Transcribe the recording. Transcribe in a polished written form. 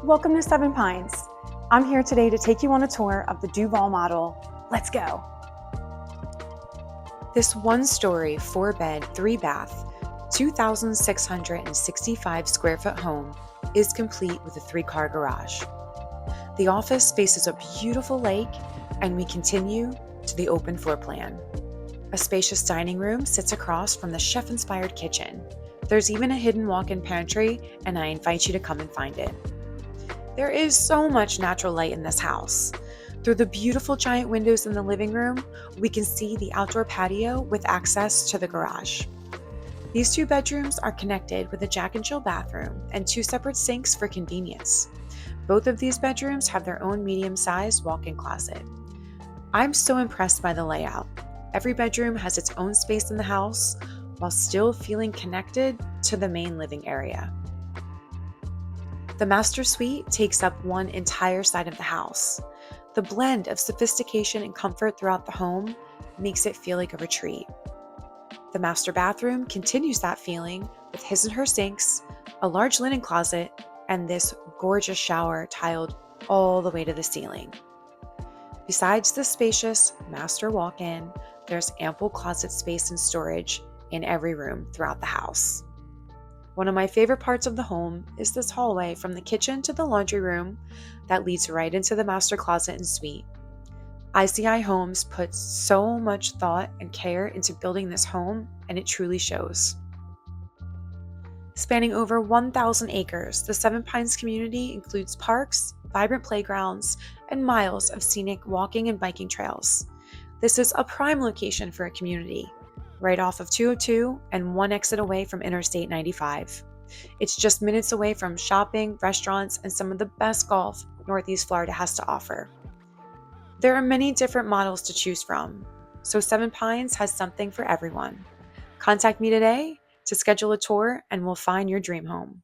Welcome to Seven Pines. I'm here today to take you on a tour of the Duval model. Let's go. This one-story, 4-bed, 3-bath, 2,665 square foot home is complete with a 3-car garage. The office faces a beautiful lake, and we continue to the open floor plan. A spacious dining room sits across from the chef-inspired kitchen. There's even a hidden walk-in pantry, and I invite you to come and find it. There is so much natural light in this house. Through the beautiful giant windows in the living room, we can see the outdoor patio with access to the garage. These 2 bedrooms are connected with a Jack and Jill bathroom and 2 separate sinks for convenience. Both of these bedrooms have their own medium-sized walk-in closet. I'm so impressed by the layout. Every bedroom has its own space in the house while still feeling connected to the main living area. The master suite takes up one entire side of the house. The blend of sophistication and comfort throughout the home makes it feel like a retreat. The master bathroom continues that feeling with his and her sinks, a large linen closet, and this gorgeous shower tiled all the way to the ceiling. Besides the spacious master walk-in, there's ample closet space and storage in every room throughout the house. One of my favorite parts of the home is this hallway from the kitchen to the laundry room that leads right into the master closet and suite. ICI Homes puts so much thought and care into building this home, and it truly shows. Spanning over 1,000 acres, the Seven Pines community includes parks, vibrant playgrounds, and miles of scenic walking and biking trails. This is a prime location for a community, right off of 202 and one exit away from Interstate 95. It's just minutes away from shopping, restaurants, and some of the best golf Northeast Florida has to offer. There are many different models to choose from, so Seven Pines has something for everyone. Contact me today to schedule a tour and we'll find your dream home.